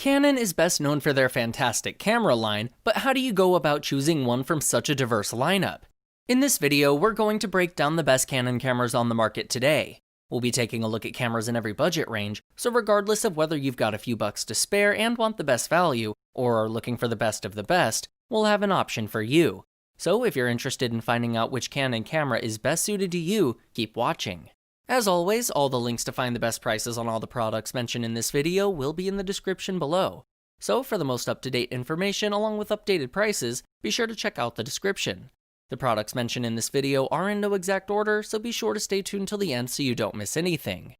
Canon is best known for their fantastic camera line, but how do you go about choosing one from such a diverse lineup? In this video, we're going to break down the best Canon cameras on the market today. We'll be taking a look at cameras in every budget range, so regardless of whether you've got a few bucks to spare and want the best value, or are looking for the best of the best, we'll have an option for you. So if you're interested in finding out which Canon camera is best suited to you, keep watching. As always, all the links to find the best prices on all the products mentioned in this video will be in the description below. So for the most up-to-date information along with updated prices, be sure to check out the description. The products mentioned in this video are in no exact order, so be sure to stay tuned till the end so you don't miss anything.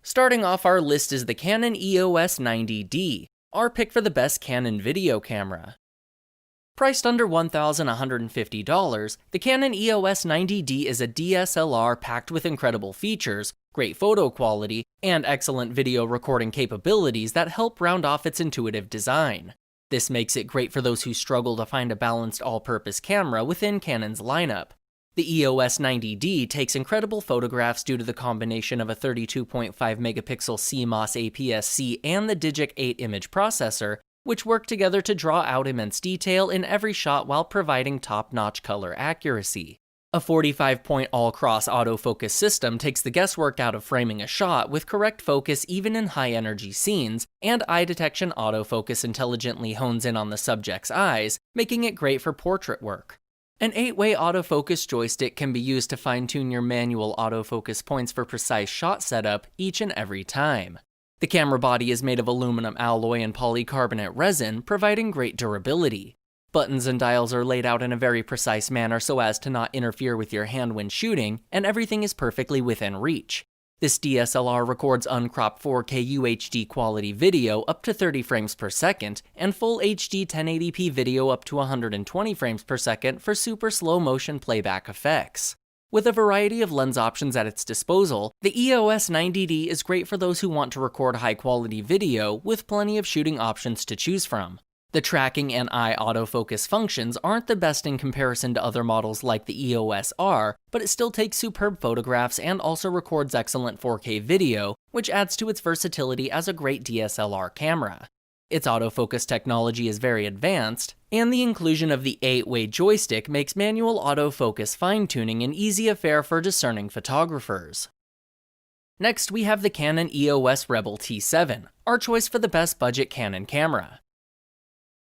Starting off our list is the Canon EOS 90D, our pick for the best Canon video camera. Priced under $1,150, the Canon EOS 90D is a DSLR packed with incredible features, great photo quality, and excellent video recording capabilities that help round off its intuitive design. This makes it great for those who struggle to find a balanced all-purpose camera within Canon's lineup. The EOS 90D takes incredible photographs due to the combination of a 32.5 megapixel CMOS APS-C and the Digic 8 image processor, which work together to draw out immense detail in every shot while providing top-notch color accuracy. A 45-point all-cross autofocus system takes the guesswork out of framing a shot with correct focus even in high-energy scenes, and eye detection autofocus intelligently hones in on the subject's eyes, making it great for portrait work. An 8-way autofocus joystick can be used to fine-tune your manual autofocus points for precise shot setup each and every time. The camera body is made of aluminum alloy and polycarbonate resin, providing great durability. Buttons and dials are laid out in a very precise manner so as to not interfere with your hand when shooting, and everything is perfectly within reach. This DSLR records uncropped 4K UHD quality video up to 30 frames per second, and full HD 1080p video up to 120 frames per second for super slow motion playback effects. With a variety of lens options at its disposal, the EOS 90D is great for those who want to record high-quality video with plenty of shooting options to choose from. The tracking and eye autofocus functions aren't the best in comparison to other models like the EOS R, but it still takes superb photographs and also records excellent 4K video, which adds to its versatility as a great DSLR camera. Its autofocus technology is very advanced, and the inclusion of the 8-way joystick makes manual autofocus fine-tuning an easy affair for discerning photographers. Next, we have the Canon EOS Rebel T7, our choice for the best budget Canon camera.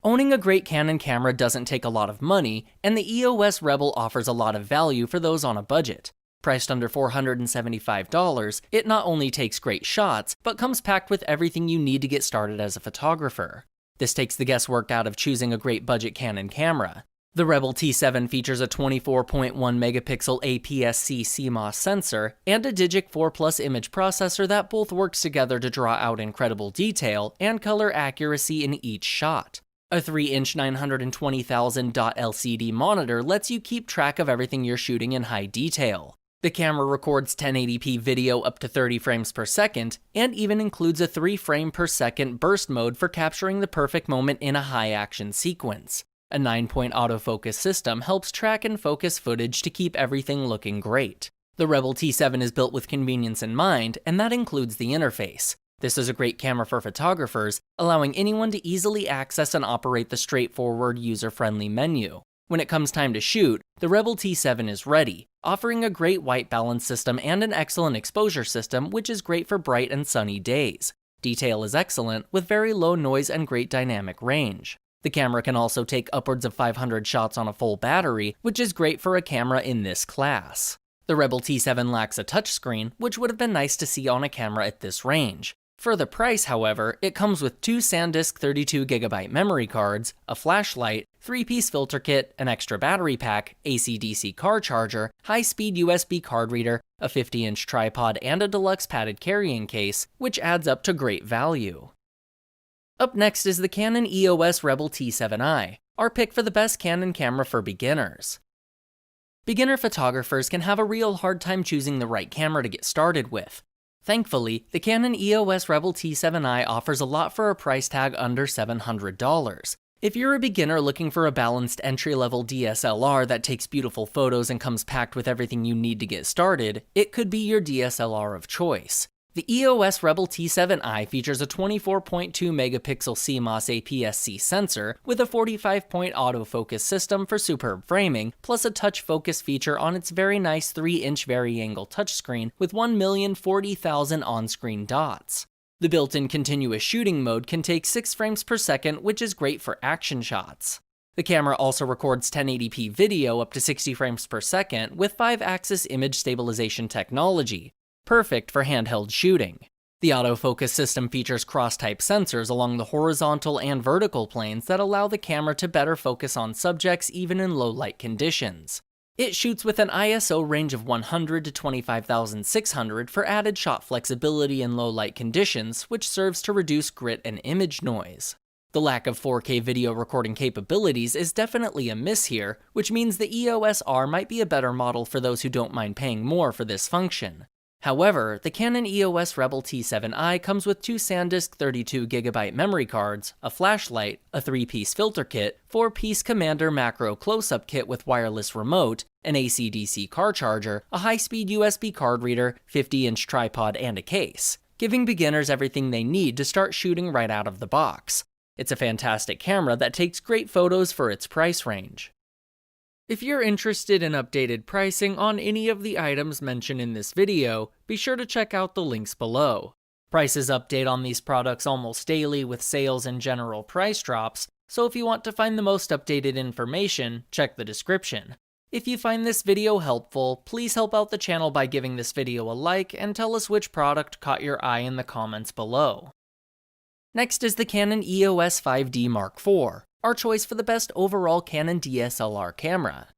Owning a great Canon camera doesn't take a lot of money, and the EOS Rebel offers a lot of value for those on a budget. Priced under $475, it not only takes great shots, but comes packed with everything you need to get started as a photographer. This takes the guesswork out of choosing a great budget Canon camera. The Rebel T7 features a 24.1 megapixel APS-C CMOS sensor and a Digic 4 Plus image processor that both works together to draw out incredible detail and color accuracy in each shot. A 3-inch 920,000 dot LCD monitor lets you keep track of everything you're shooting in high detail. The camera records 1080p video up to 30 frames per second, and even includes a 3 frame per second burst mode for capturing the perfect moment in a high-action sequence. A 9-point autofocus system helps track and focus footage to keep everything looking great. The Rebel T7 is built with convenience in mind, and that includes the interface. This is a great camera for photographers, allowing anyone to easily access and operate the straightforward, user-friendly menu. When it comes time to shoot, the Rebel T7 is ready, offering a great white balance system and an excellent exposure system, which is great for bright and sunny days. Detail is excellent, with very low noise and great dynamic range. The camera can also take upwards of 500 shots on a full battery, which is great for a camera in this class. The Rebel T7 lacks a touchscreen, which would have been nice to see on a camera at this range. For the price, however, it comes with 2 SanDisk 32GB memory cards, a flashlight, 3-piece filter kit, an extra battery pack, AC/DC car charger, high-speed USB card reader, a 50-inch tripod, and a deluxe padded carrying case, which adds up to great value. Up next is the Canon EOS Rebel T7i, our pick for the best Canon camera for beginners. Beginner photographers can have a real hard time choosing the right camera to get started with. Thankfully, the Canon EOS Rebel T7i offers a lot for a price tag under $700. If you're a beginner looking for a balanced entry-level DSLR that takes beautiful photos and comes packed with everything you need to get started, it could be your DSLR of choice. The EOS Rebel T7i features a 24.2 megapixel CMOS APS-C sensor with a 45-point autofocus system for superb framing, plus a touch focus feature on its very nice 3-inch vari-angle touchscreen with 1,040,000 on-screen dots. The built-in continuous shooting mode can take 6 frames per second, which is great for action shots. The camera also records 1080p video up to 60 frames per second with 5-axis image stabilization technology, perfect for handheld shooting. The autofocus system features cross-type sensors along the horizontal and vertical planes that allow the camera to better focus on subjects even in low light conditions. It shoots with an ISO range of 100 to 25,600 for added shot flexibility in low light conditions, which serves to reduce grit and image noise. The lack of 4K video recording capabilities is definitely a miss here, which means the EOS R might be a better model for those who don't mind paying more for this function. However, the Canon EOS Rebel T7i comes with 2 SanDisk 32GB memory cards, a flashlight, a 3-piece filter kit, 4-piece Commander macro close-up kit with wireless remote, an AC/DC car charger, a high-speed USB card reader, 50-inch tripod, and a case, giving beginners everything they need to start shooting right out of the box. It's a fantastic camera that takes great photos for its price range. If you're interested in updated pricing on any of the items mentioned in this video, be sure to check out the links below. Prices update on these products almost daily with sales and general price drops, so if you want to find the most updated information, check the description. If you find this video helpful, please help out the channel by giving this video a like and tell us which product caught your eye in the comments below. Next is the Canon EOS 5D Mark IV, our choice for the best overall Canon DSLR camera.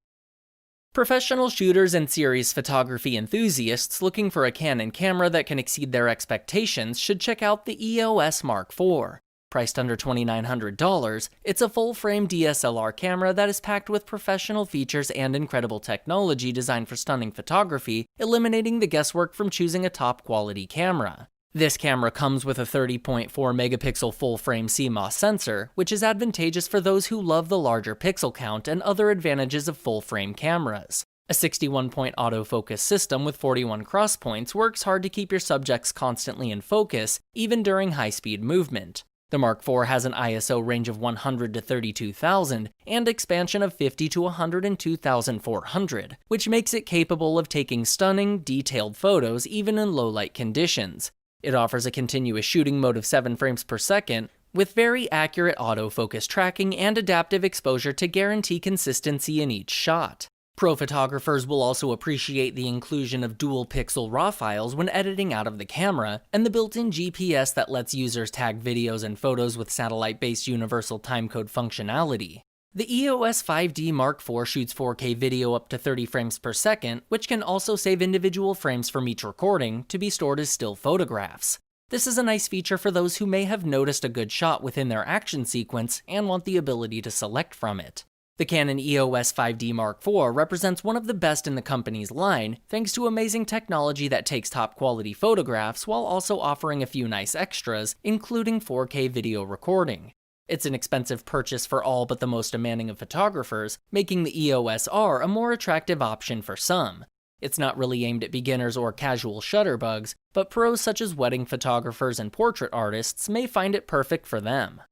Professional shooters and series photography enthusiasts looking for a Canon camera that can exceed their expectations should check out the EOS Mark IV. Priced under $2,900, it's a full-frame DSLR camera that is packed with professional features and incredible technology designed for stunning photography, eliminating the guesswork from choosing a top-quality camera. This camera comes with a 30.4 megapixel full-frame CMOS sensor, which is advantageous for those who love the larger pixel count and other advantages of full-frame cameras. A 61-point autofocus system with 41 cross points works hard to keep your subjects constantly in focus, even during high-speed movement. The Mark IV has an ISO range of 100 to 32,000 and expansion of 50 to 102,400, which makes it capable of taking stunning, detailed photos even in low-light conditions. It offers a continuous shooting mode of 7 frames per second, with very accurate autofocus tracking and adaptive exposure to guarantee consistency in each shot. Pro photographers will also appreciate the inclusion of dual-pixel RAW files when editing out of the camera, and the built-in GPS that lets users tag videos and photos with satellite-based universal timecode functionality. The EOS 5D Mark IV shoots 4K video up to 30 frames per second, which can also save individual frames from each recording to be stored as still photographs. This is a nice feature for those who may have noticed a good shot within their action sequence and want the ability to select from it. The Canon EOS 5D Mark IV represents one of the best in the company's line, thanks to amazing technology that takes top-quality photographs while also offering a few nice extras, including 4K video recording. It's an expensive purchase for all but the most demanding of photographers, making the EOS R a more attractive option for some. It's not really aimed at beginners or casual shutterbugs, but pros such as wedding photographers and portrait artists may find it perfect for them.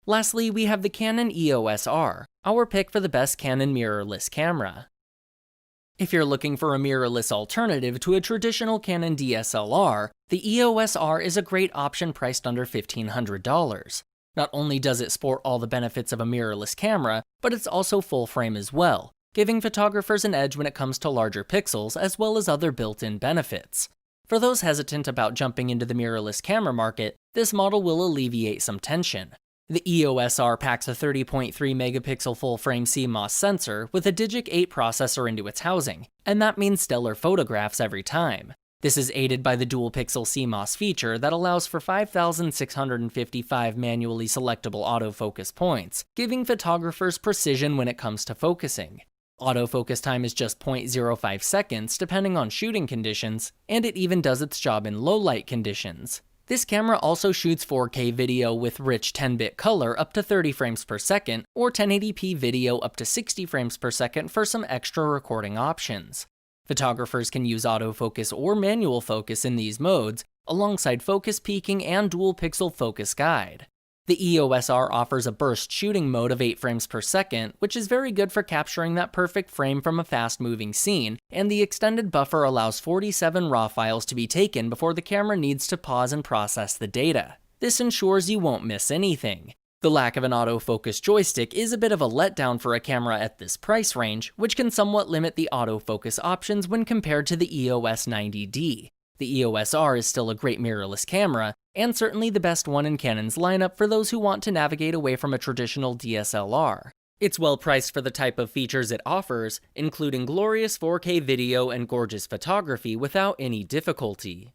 Lastly, we have the Canon EOS R, our pick for the best Canon mirrorless camera. If you're looking for a mirrorless alternative to a traditional Canon DSLR, the EOS R is a great option priced under $1,500. Not only does it sport all the benefits of a mirrorless camera, but it's also full frame as well, giving photographers an edge when it comes to larger pixels as well as other built-in benefits. For those hesitant about jumping into the mirrorless camera market, this model will alleviate some tension. The EOS R packs a 30.3 megapixel full-frame CMOS sensor with a Digic 8 processor into its housing, and that means stellar photographs every time. This is aided by the dual-pixel CMOS feature that allows for 5,655 manually selectable autofocus points, giving photographers precision when it comes to focusing. Autofocus time is just 0.05 seconds depending on shooting conditions, and it even does its job in low-light conditions. This camera also shoots 4K video with rich 10-bit color up to 30 frames per second, or 1080p video up to 60 frames per second for some extra recording options. Photographers can use autofocus or manual focus in these modes, alongside focus peaking and dual pixel focus guide. The EOS R offers a burst shooting mode of 8 frames per second, which is very good for capturing that perfect frame from a fast-moving scene, and the extended buffer allows 47 RAW files to be taken before the camera needs to pause and process the data. This ensures you won't miss anything. The lack of an autofocus joystick is a bit of a letdown for a camera at this price range, which can somewhat limit the autofocus options when compared to the EOS 90D. The EOS R is still a great mirrorless camera, and certainly the best one in Canon's lineup for those who want to navigate away from a traditional DSLR. It's well priced for the type of features it offers, including glorious 4K video and gorgeous photography without any difficulty.